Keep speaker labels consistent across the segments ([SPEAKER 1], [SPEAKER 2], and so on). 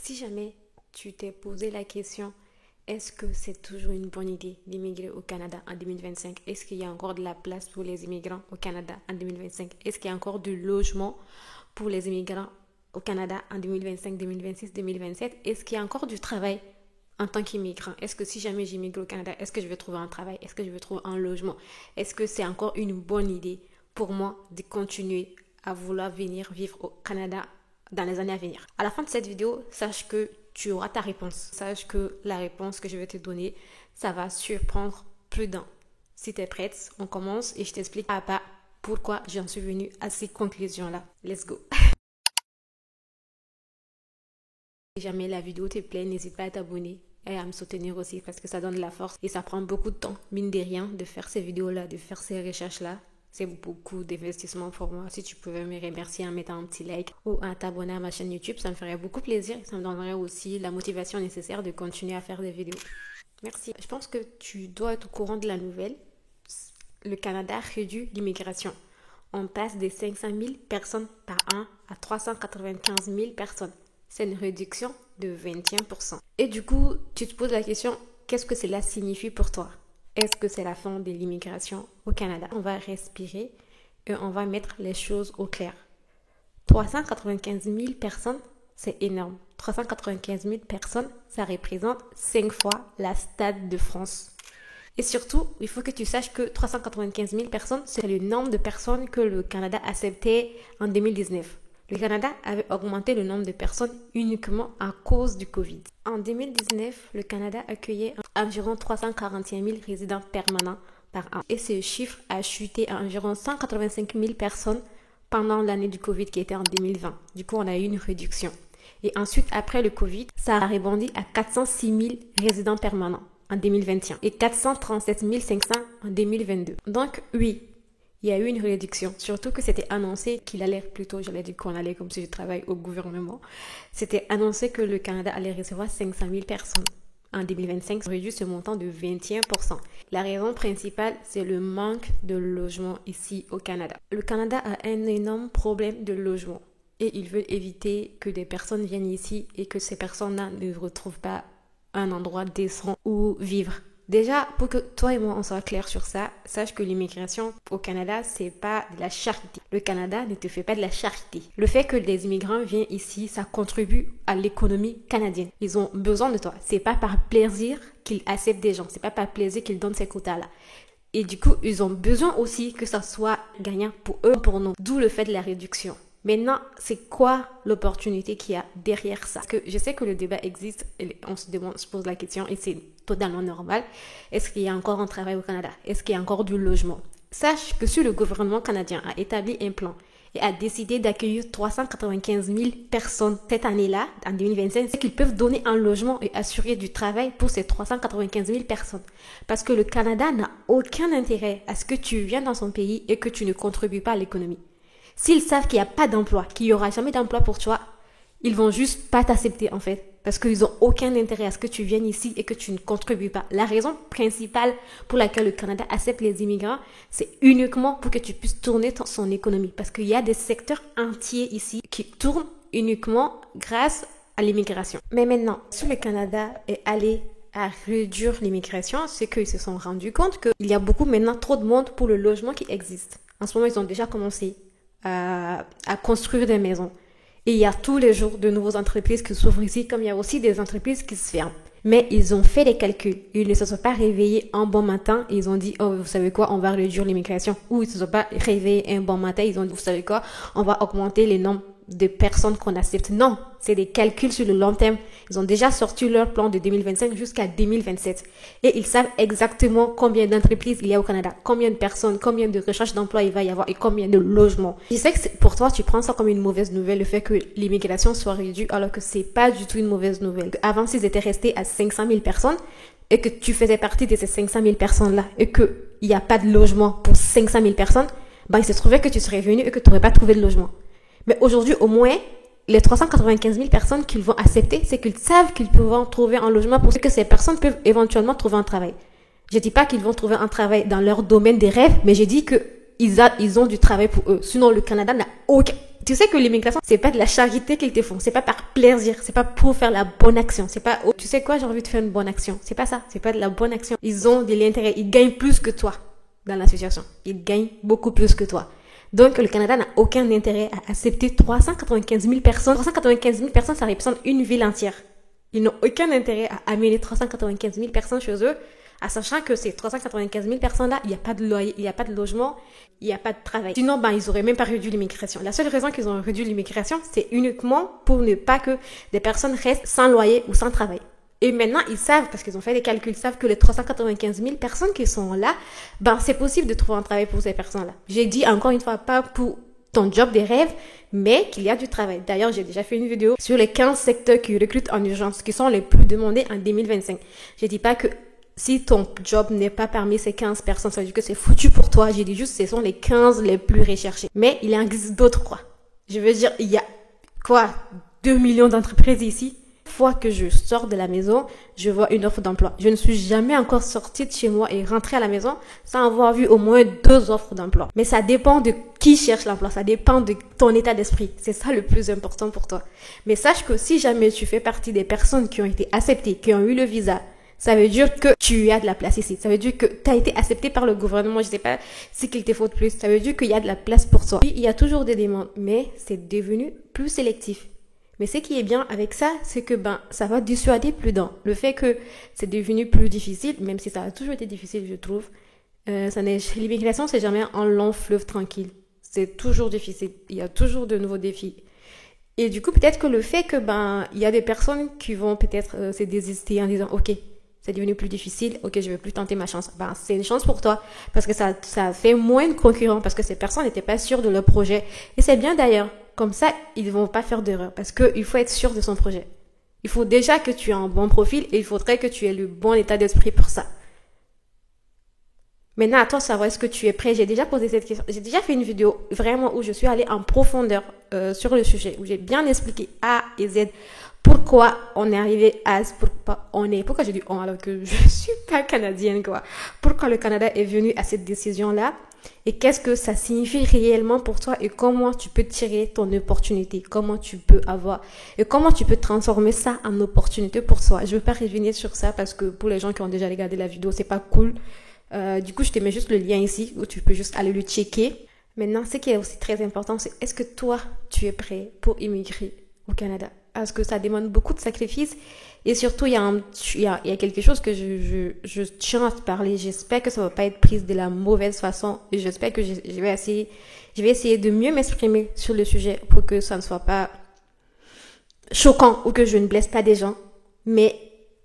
[SPEAKER 1] Si jamais tu t'es posé la question, est-ce que c'est toujours une bonne idée d'immigrer au Canada en 2025? Est-ce qu'il y a encore de la place pour les immigrants au Canada en 2025? Est-ce qu'il y a encore du logement pour les immigrants au Canada en 2025, 2026, 2027? Est-ce qu'il y a encore du travail en tant qu'immigrant? Est-ce que si jamais j'immigre au Canada, est-ce que je vais trouver un travail? Est-ce que je vais trouver un logement? Est-ce que c'est encore une bonne idée pour moi de continuer à vouloir venir vivre au Canada dans les années à venir? À la fin de cette vidéo, sache que tu auras ta réponse. Sache que la réponse que je vais te donner, ça va surprendre plus d'un. Si tu es prête, on commence et je t'explique à pas pourquoi j'en suis venue à ces conclusions-là. Let's go! Si jamais la vidéo te plaît, n'hésite pas à t'abonner et à me soutenir aussi parce que ça donne de la force et ça prend beaucoup de temps, mine de rien, de faire ces vidéos-là, de faire ces recherches-là. C'est beaucoup d'investissement pour moi. Si tu pouvais me remercier en mettant un petit like ou en t'abonner à ma chaîne YouTube, ça me ferait beaucoup plaisir. Ça me donnerait aussi la motivation nécessaire de continuer à faire des vidéos. Merci. Je pense que tu dois être au courant de la nouvelle. Le Canada réduit l'immigration. On passe de 500 000 personnes par an à 395 000 personnes. C'est une réduction de 21%. Et du coup, tu te poses la question, qu'est-ce que cela signifie pour toi? Est-ce que c'est la fin de l'immigration au Canada? On va respirer et on va mettre les choses au clair. 395 000 personnes, c'est énorme. 395 000 personnes, ça représente 5 fois la Stade de France. Et surtout, il faut que tu saches que 395 000 personnes, c'est le nombre de personnes que le Canada acceptait en 2019. Le Canada avait augmenté le nombre de personnes uniquement à cause du Covid. En 2019, le Canada accueillait environ 341 000 résidents permanents par an. Et ce chiffre a chuté à environ 185 000 personnes pendant l'année du Covid qui était en 2020. Du coup, on a eu une réduction. Et ensuite, après le Covid, ça a rebondi à 406 000 résidents permanents en 2021 et 437 500 en 2022. Donc, oui, il y a eu une réduction, surtout que c'était annoncé qu'il allait plutôt, j'allais dire qu'on allait comme si je travaille au gouvernement, c'était annoncé que le Canada allait recevoir 500 000 personnes. En 2025, ça réduit ce montant de 21%. La raison principale, c'est le manque de logement ici au Canada. Le Canada a un énorme problème de logement et ils veulent éviter que des personnes viennent ici et que ces personnes-là ne retrouvent pas un endroit décent où vivre. Déjà, pour que toi et moi on soit clairs sur ça, sache que l'immigration au Canada, c'est pas de la charité. Le Canada ne te fait pas de la charité. Le fait que les immigrants viennent ici, ça contribue à l'économie canadienne. Ils ont besoin de toi. C'est pas par plaisir qu'ils acceptent des gens. C'est pas par plaisir qu'ils donnent ces quotas-là. Et du coup, ils ont besoin aussi que ça soit gagnant pour eux, pour nous. D'où le fait de la réduction. Maintenant, c'est quoi l'opportunité qu'il y a derrière ça? Parce que je sais que le débat existe, et on se pose la question et c'est totalement normal. Est-ce qu'il y a encore un travail au Canada? Est-ce qu'il y a encore du logement? Sache que si le gouvernement canadien a établi un plan et a décidé d'accueillir 395 000 personnes cette année-là, en 2025, c'est qu'ils peuvent donner un logement et assurer du travail pour ces 395 000 personnes. Parce que le Canada n'a aucun intérêt à ce que tu viennes dans son pays et que tu ne contribues pas à l'économie. S'ils savent qu'il n'y a pas d'emploi, qu'il n'y aura jamais d'emploi pour toi, ils vont juste pas t'accepter en fait. Parce qu'ils n'ont aucun intérêt à ce que tu viennes ici et que tu ne contribues pas. La raison principale pour laquelle le Canada accepte les immigrants, c'est uniquement pour que tu puisses tourner son économie. Parce qu'il y a des secteurs entiers ici qui tournent uniquement grâce à l'immigration. Mais maintenant, si le Canada est allé à réduire l'immigration, c'est qu'ils se sont rendus compte qu'il y a beaucoup maintenant trop de monde pour le logement qui existe. En ce moment, ils ont déjà commencé à construire des maisons. Et il y a tous les jours de nouvelles entreprises qui s'ouvrent ici, comme il y a aussi des entreprises qui se ferment. Mais ils ont fait des calculs. Ils ne se sont pas réveillés un bon matin et ils ont dit, oh, vous savez quoi, on va réduire l'immigration. Ou ils ne se sont pas réveillés un bon matin, ils ont dit, vous savez quoi, on va augmenter les nombres de personnes qu'on accepte. Non, c'est des calculs sur le long terme. Ils ont déjà sorti leur plan de 2025 jusqu'à 2027. Et ils savent exactement combien d'entreprises il y a au Canada, combien de personnes, combien de recherches d'emploi il va y avoir et combien de logements. Je sais que pour toi, tu prends ça comme une mauvaise nouvelle, le fait que l'immigration soit réduite, alors que c'est pas du tout une mauvaise nouvelle. Avant, s'ils étaient restés à 500 000 personnes et que tu faisais partie de ces 500 000 personnes-là et qu'il n'y a pas de logement pour 500 000 personnes, ben, il se trouvait que tu serais venu et que tu n'aurais pas trouvé de logement. Mais aujourd'hui, au moins, les 395 000 personnes qu'ils vont accepter, c'est qu'ils savent qu'ils pourront trouver un logement pour que ces personnes peuvent éventuellement trouver un travail. Je dis pas qu'ils vont trouver un travail dans leur domaine des rêves, mais je dis que ils ont du travail pour eux. Sinon, le Canada n'a aucun... Tu sais que l'immigration, c'est pas de la charité qu'ils te font. C'est pas par plaisir. C'est pas pour faire la bonne action. C'est pas, oh, tu sais quoi, j'ai envie de faire une bonne action. C'est pas ça. C'est pas de la bonne action. Ils ont de l'intérêt. Ils gagnent plus que toi dans la situation. Ils gagnent beaucoup plus que toi. Donc, le Canada n'a aucun intérêt à accepter 395 000 personnes. 395 000 personnes, ça représente une ville entière. Ils n'ont aucun intérêt à amener 395 000 personnes chez eux, en sachant que ces 395 000 personnes-là, il n'y a pas de loyer, il n'y a pas de logement, il n'y a pas de travail. Sinon, ils auraient même pas réduit l'immigration. La seule raison qu'ils ont réduit l'immigration, c'est uniquement pour ne pas que des personnes restent sans loyer ou sans travail. Et maintenant, ils savent, parce qu'ils ont fait des calculs, ils savent que les 395 000 personnes qui sont là, c'est possible de trouver un travail pour ces personnes-là. J'ai dit encore une fois, pas pour ton job des rêves, mais qu'il y a du travail. D'ailleurs, j'ai déjà fait une vidéo sur les 15 secteurs qui recrutent en urgence, qui sont les plus demandés en 2025. Je dis pas que si ton job n'est pas parmi ces 15 personnes, ça veut dire que c'est foutu pour toi. J'ai dit juste ce sont les 15 les plus recherchés. Mais il en existe d'autres, quoi. Je veux dire, il y a, 2 millions d'entreprises ici. Fois que je sors de la maison, je vois une offre d'emploi. Je ne suis jamais encore sortie de chez moi et rentrée à la maison sans avoir vu au moins 2 offres d'emploi. Mais ça dépend de qui cherche l'emploi. Ça dépend de ton état d'esprit. C'est ça le plus important pour toi. Mais sache que si jamais tu fais partie des personnes qui ont été acceptées, qui ont eu le visa, ça veut dire que tu as de la place ici. Ça veut dire que tu as été accepté par le gouvernement. Je sais pas ce qu'il te faut de plus. Ça veut dire qu'il y a de la place pour toi. Puis, il y a toujours des demandes, mais c'est devenu plus sélectif. Mais ce qui est bien avec ça, c'est que ça va dissuader plus d'un. Le fait que c'est devenu plus difficile, même si ça a toujours été difficile, je trouve, l'immigration, c'est jamais un long fleuve tranquille. C'est toujours difficile. Il y a toujours de nouveaux défis. Et du coup, peut-être que le fait que il y a des personnes qui vont peut-être se désister en disant, ok, c'est devenu plus difficile, ok, je vais plus tenter ma chance. C'est une chance pour toi parce que ça fait moins de concurrents parce que ces personnes n'étaient pas sûres de leur projet. Et c'est bien d'ailleurs. Comme ça, ils ne vont pas faire d'erreur parce qu'il faut être sûr de son projet. Il faut déjà que tu aies un bon profil et il faudrait que tu aies le bon état d'esprit pour ça. Maintenant, à toi de savoir est-ce que tu es prêt. J'ai déjà posé cette question. J'ai déjà fait une vidéo vraiment où je suis allée en profondeur sur le sujet, où j'ai bien expliqué A et Z pourquoi on est arrivé à pourquoi j'ai dit on alors que je suis pas canadienne, quoi. Pourquoi le Canada est venu à cette décision-là et qu'est-ce que ça signifie réellement pour toi et comment tu peux tirer ton opportunité, comment tu peux transformer ça en opportunité pour toi. Je veux pas revenir sur ça parce que pour les gens qui ont déjà regardé la vidéo, c'est pas cool. Du coup, je te mets juste le lien ici où tu peux juste aller le checker. Maintenant, ce qui est aussi très important, c'est est-ce que toi, tu es prêt pour immigrer au Canada? Parce que ça demande beaucoup de sacrifices et surtout, il y a quelque chose que je tiens à te parler. J'espère que ça va pas être prise de la mauvaise façon et j'espère que je vais essayer de mieux m'exprimer sur le sujet pour que ça ne soit pas choquant ou que je ne blesse pas des gens. Mais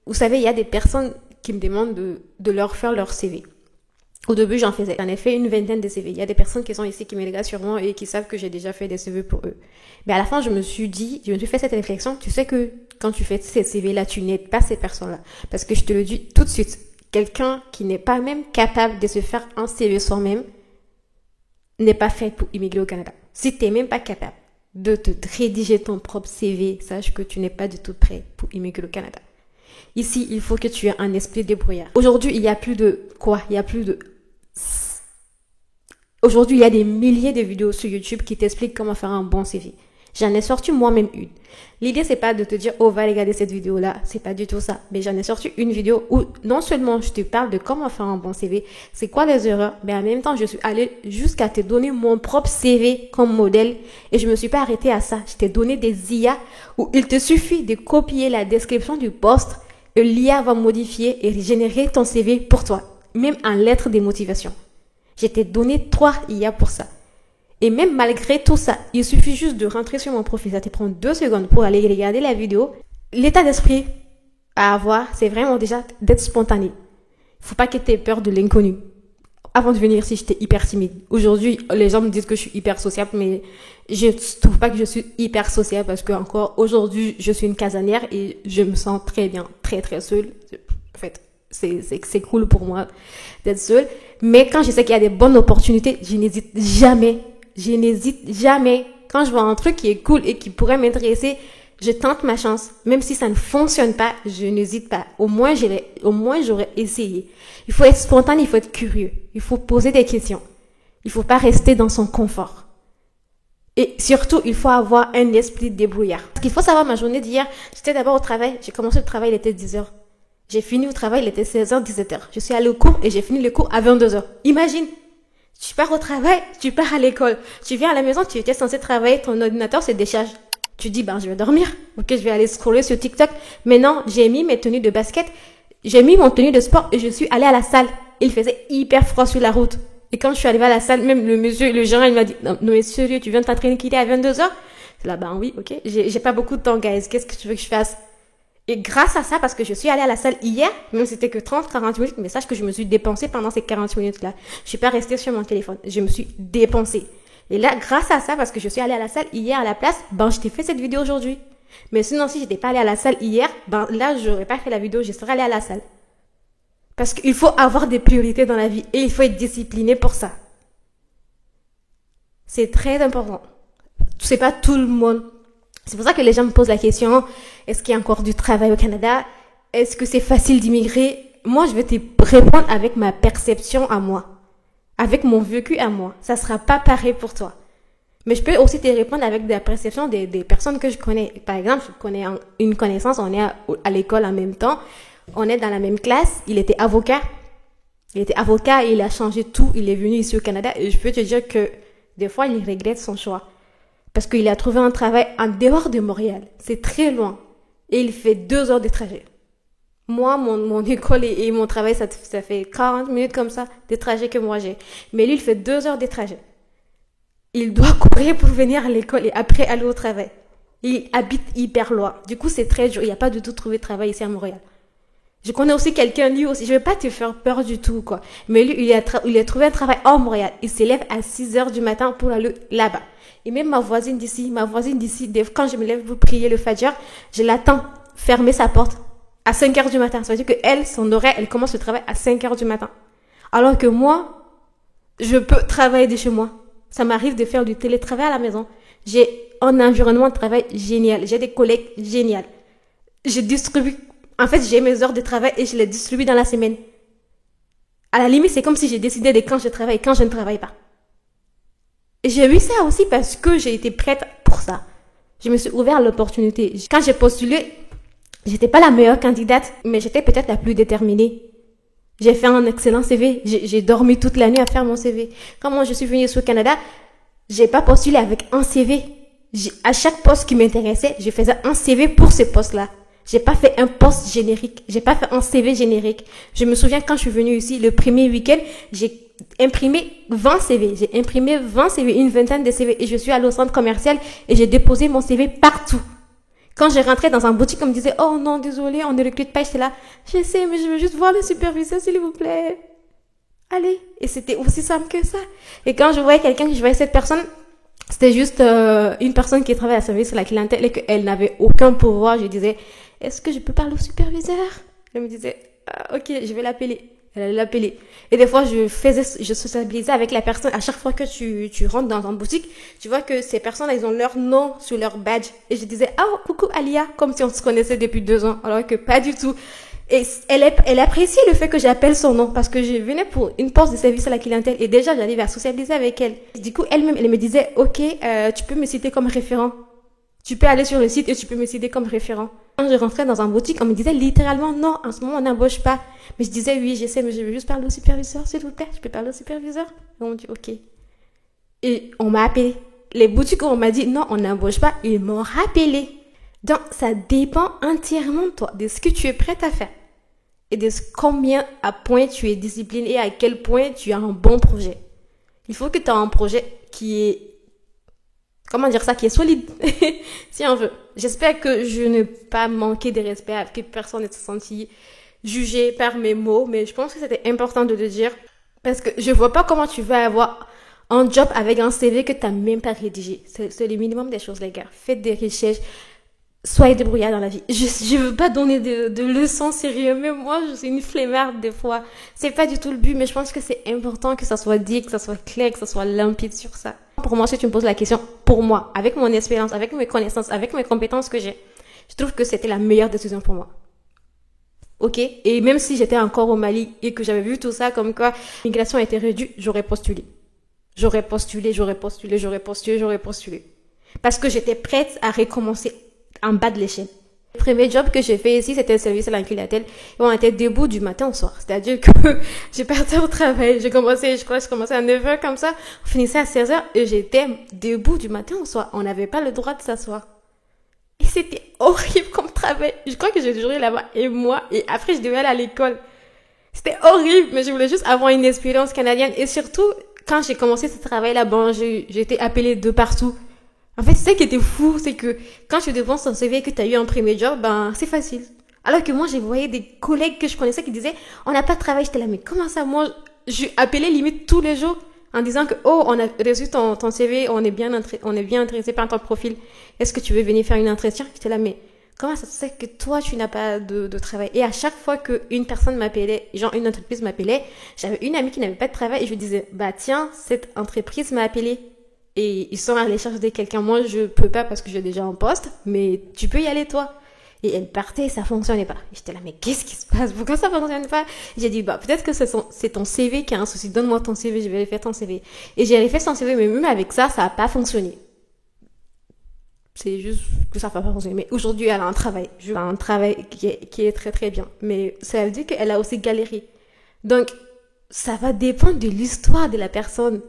[SPEAKER 1] vous savez, il y a des personnes qui me demandent de leur faire leur CV. Au début, j'en ai fait une vingtaine de CV. Il y a des personnes qui sont ici, qui me regardent sûrement et qui savent que j'ai déjà fait des CV pour eux. Mais à la fin, je me suis fait cette réflexion. Tu sais que quand tu fais ces CV-là, tu n'aides pas ces personnes-là. Parce que je te le dis tout de suite, quelqu'un qui n'est pas même capable de se faire un CV soi-même n'est pas fait pour immigrer au Canada. Si tu n'es même pas capable de te rédiger ton propre CV, sache que tu n'es pas du tout prêt pour immigrer au Canada. Ici, il faut que tu aies un esprit débrouillard. Aujourd'hui, il y a Aujourd'hui, il y a des milliers de vidéos sur YouTube qui t'expliquent comment faire un bon CV. J'en ai sorti moi-même une. L'idée, c'est pas de te dire, oh, va regarder cette vidéo-là. C'est pas du tout ça. Mais j'en ai sorti une vidéo où non seulement je te parle de comment faire un bon CV, c'est quoi les erreurs, mais en même temps, je suis allée jusqu'à te donner mon propre CV comme modèle et je me suis pas arrêtée à ça. Je t'ai donné des IA où il te suffit de copier la description du poste et l'IA va modifier et générer ton CV pour toi, même en lettres de motivation. Je t'ai donné 3 IA pour ça. Et même malgré tout ça, il suffit juste de rentrer sur mon profil. Ça te prend 2 secondes pour aller regarder la vidéo. L'état d'esprit à avoir, c'est vraiment déjà d'être spontané. Il faut pas que tu aies peur de l'inconnu. Avant de venir ici, j'étais hyper timide. Aujourd'hui, les gens me disent que je suis hyper sociable, mais je trouve pas que je suis hyper sociable parce que encore aujourd'hui, je suis une casanière et je me sens très bien, très très seule. En fait, c'est cool pour moi d'être seule. Mais quand je sais qu'il y a des bonnes opportunités, je n'hésite jamais. Quand je vois un truc qui est cool et qui pourrait m'intéresser, je tente ma chance. Même si ça ne fonctionne pas, je n'hésite pas. Au moins, j'aurais essayé. Il faut être spontané, il faut être curieux. Il faut poser des questions. Il faut pas rester dans son confort. Et surtout, il faut avoir un esprit débrouillard. Parce qu'il faut savoir, ma journée d'hier, j'étais d'abord au travail. J'ai commencé le travail, il était 10h. J'ai fini au travail, il était 16h, 17h. Je suis allée au cours et j'ai fini le cours à 22h. Imagine, tu pars au travail, tu pars à l'école. Tu viens à la maison, tu étais censé travailler, ton ordinateur se décharge. Tu dis, je vais dormir. Ok, je vais aller scroller sur TikTok. Mais non, j'ai mis mes tenues de basket, j'ai mis mon tenue de sport et je suis allée à la salle. Il faisait hyper froid sur la route. Et quand je suis arrivée à la salle, même le gérant, il m'a dit, non, mais sérieux, tu viens de t'entraîner qu'il est à 22h? C'est là, oui, ok. J'ai pas beaucoup de temps, guys. Qu'est-ce que tu veux que je fasse? Et grâce à ça, parce que je suis allée à la salle hier, même si c'était que 30-40 minutes, mais sache que je me suis dépensée pendant ces 40 minutes-là. Je suis pas restée sur mon téléphone. Je me suis dépensée. Et là, grâce à ça, parce que je suis allée à la salle hier à la place, je t'ai fait cette vidéo aujourd'hui. Mais sinon, si j'étais pas allée à la salle hier, là, j'aurais pas fait la vidéo, je serais allée à la salle. Parce qu'il faut avoir des priorités dans la vie et il faut être discipliné pour ça. C'est très important. C'est pas tout le monde. C'est pour ça que les gens me posent la question, est-ce qu'il y a encore du travail au Canada? Est-ce que c'est facile d'immigrer? Moi, je vais te répondre avec ma perception à moi. Avec mon vécu à moi. Ça sera pas pareil pour toi. Mais je peux aussi te répondre avec la perception des personnes que je connais. Par exemple, je connais une connaissance, on est à l'école en même temps. On est dans la même classe, il était avocat. Il a changé tout, il est venu ici au Canada et je peux te dire que des fois, il regrette son choix. Parce qu'il a trouvé un travail en dehors de Montréal. C'est très loin. Et il fait 2 heures de trajet. Moi, mon école et mon travail, ça fait 40 minutes comme ça, de trajet que moi j'ai. Mais lui, il fait 2 heures de trajet. Il doit courir pour venir à l'école et après aller au travail. Il habite hyper loin. Du coup, c'est très dur. Il n'y a pas du tout trouvé de travail ici à Montréal. Je connais aussi quelqu'un, lui aussi, je vais pas te faire peur du tout, quoi. Mais lui, il a trouvé un travail hors Montréal. Il s'élève à 6h du matin pour aller là-bas. Et même ma voisine d'ici, quand je me lève pour prier le Fajr, je l'attends fermer sa porte à 5h du matin. Ça veut dire que son horaire, elle commence le travail à 5h du matin. Alors que moi, je peux travailler de chez moi. Ça m'arrive de faire du télétravail à la maison. J'ai un environnement de travail génial. J'ai des collègues géniaux. En fait, j'ai mes heures de travail et je les distribue dans la semaine. À la limite, c'est comme si j'ai décidé de quand je travaille et quand je ne travaille pas. Et j'ai eu ça aussi parce que j'ai été prête pour ça. Je me suis ouvert à l'opportunité. Quand j'ai postulé, j'étais pas la meilleure candidate, mais j'étais peut-être la plus déterminée. J'ai fait un excellent CV. J'ai dormi toute la nuit à faire mon CV. Quand moi je suis venue au Canada, j'ai pas postulé avec un CV. À chaque poste qui m'intéressait, je faisais un CV pour ce poste-là. J'ai pas fait un poste générique. J'ai pas fait un CV générique. Je me souviens quand je suis venue ici, le premier week-end, j'ai imprimé 20 CV. J'ai imprimé 20 CV, une vingtaine de CV. Et je suis allée au centre commercial et j'ai déposé mon CV partout. Quand je rentrais dans un boutique, on me disait, oh non, désolé, on ne recrute pas. J'étais là, je sais, mais je veux juste voir le superviseur, s'il vous plaît. Allez. Et c'était aussi simple que ça. Et quand je voyais quelqu'un, je voyais cette personne, c'était juste une personne qui travaille à service à la clientèle et qu'elle n'avait aucun pouvoir. Je disais, est-ce que je peux parler au superviseur? Elle me disait, ok, je vais l'appeler. Elle allait l'appeler. Et des fois, je sociabilisais avec la personne. À chaque fois que tu rentres dans une boutique, tu vois que ces personnes-là, ils ont leur nom sur leur badge. Et je disais, coucou Alia, comme si on se connaissait depuis 2 ans. Alors que pas du tout. Et elle appréciait le fait que j'appelle son nom parce que je venais pour une poste de service à la clientèle et déjà j'arrivais à sociabiliser avec elle. Du coup, elle-même, elle me disait, ok, tu peux me citer comme référent. Tu peux aller sur le site et tu peux me citer comme référent. Quand je rentrais dans un boutique, on me disait littéralement, non, en ce moment, on n'embauche pas. Mais je disais, oui, je sais, mais je veux juste parler au superviseur, s'il vous plaît. Je peux parler au superviseur? Et on me dit, ok. Et on m'a appelé. Les boutiques où on m'a dit, non, on n'embauche pas, ils m'ont rappelé. Donc, ça dépend entièrement de toi, de ce que tu es prête à faire. Et de combien à point tu es discipliné et à quel point tu as un bon projet. Il faut que tu aies un projet qui est, qui est solide, si on veut. J'espère que je n'ai pas manqué de respect, que personne ne se senti jugé par mes mots, mais je pense que c'était important de le dire. Parce que je vois pas comment tu vas avoir un job avec un CV que tu n'as même pas rédigé. C'est le minimum des choses, les gars. Faites des recherches. Soyez débrouillard dans la vie. Je veux pas donner de leçons sérieuses, mais moi, je suis une flemmarde des fois. C'est pas du tout le but, mais je pense que c'est important que ça soit dit, que ça soit clair, que ça soit limpide sur ça. Pour moi, si tu me poses la question, pour moi, avec mon expérience, avec mes connaissances, avec mes compétences que j'ai, je trouve que c'était la meilleure décision pour moi. Ok? Et même si j'étais encore au Mali et que j'avais vu tout ça comme quoi l'immigration a été réduite, j'aurais postulé. j'aurais postulé. Parce que j'étais prête à recommencer en bas de l'échelle. Le premier job que j'ai fait ici, c'était le service à la clientèle. Et on était debout du matin au soir. C'est-à-dire que j'ai parti au travail. Je commençais à 9h comme ça. On finissait à 16h et j'étais debout du matin au soir. On n'avait pas le droit de s'asseoir. Et c'était horrible comme travail. Je crois que j'ai duré là-bas et moi. Et après, je devais aller à l'école. C'était horrible, mais je voulais juste avoir une expérience canadienne. Et surtout, quand j'ai commencé ce travail-là, bon, j'ai été appelée de partout. En fait, c'est ça qui était fou, c'est que quand tu devances ton CV et que tu as eu un premier job, ben, c'est facile. Alors que moi, j'ai voyé des collègues que je connaissais qui disaient, on n'a pas de travail. J'étais là, mais comment ça? Moi, je appelais limite tous les jours en disant que, oh, on a reçu ton CV, on est bien intéressé par ton profil. Est-ce que tu veux venir faire une entretien? J'étais là, mais comment ça se fait que toi, tu n'as pas de travail? Et à chaque fois qu'une personne m'appelait, genre une entreprise m'appelait, j'avais une amie qui n'avait pas de travail et je lui disais, bah tiens, cette entreprise m'a appelé. Et ils sont allés chercher quelqu'un. Moi, je peux pas parce que j'ai déjà un poste, mais tu peux y aller toi. Et elle partait et ça fonctionnait pas. Et j'étais là, mais qu'est-ce qui se passe? Pourquoi ça fonctionne pas? J'ai dit, bah, peut-être que c'est ton CV qui a un souci. Donne-moi ton CV, je vais aller faire ton CV. Et j'ai allé faire son CV, mais même avec ça, ça a pas fonctionné. C'est juste que ça va pas fonctionner. Mais aujourd'hui, elle a un travail. Elle a un travail qui est très très bien. Mais ça veut dire qu'elle a aussi galéré. Donc, ça va dépendre de l'histoire de la personne.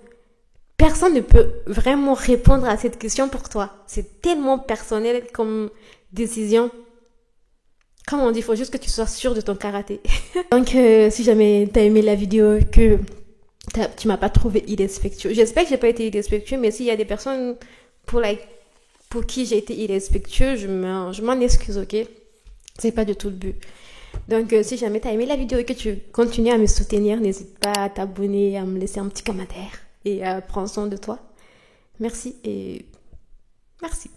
[SPEAKER 1] Personne ne peut vraiment répondre à cette question pour toi. C'est tellement personnel comme décision. Comme on dit, il faut juste que tu sois sûr de ton karaté. Donc, si jamais t'as aimé la vidéo, que tu m'as pas trouvé irrespectueux, j'espère que j'ai pas été irrespectueux, mais s'il y a des personnes pour qui j'ai été irrespectueux, je m'en excuse, ok? C'est pas du tout le but. Donc, si jamais t'as aimé la vidéo et que tu continues à me soutenir, n'hésite pas à t'abonner, à me laisser un petit commentaire et à prendre soin de toi. Merci et merci.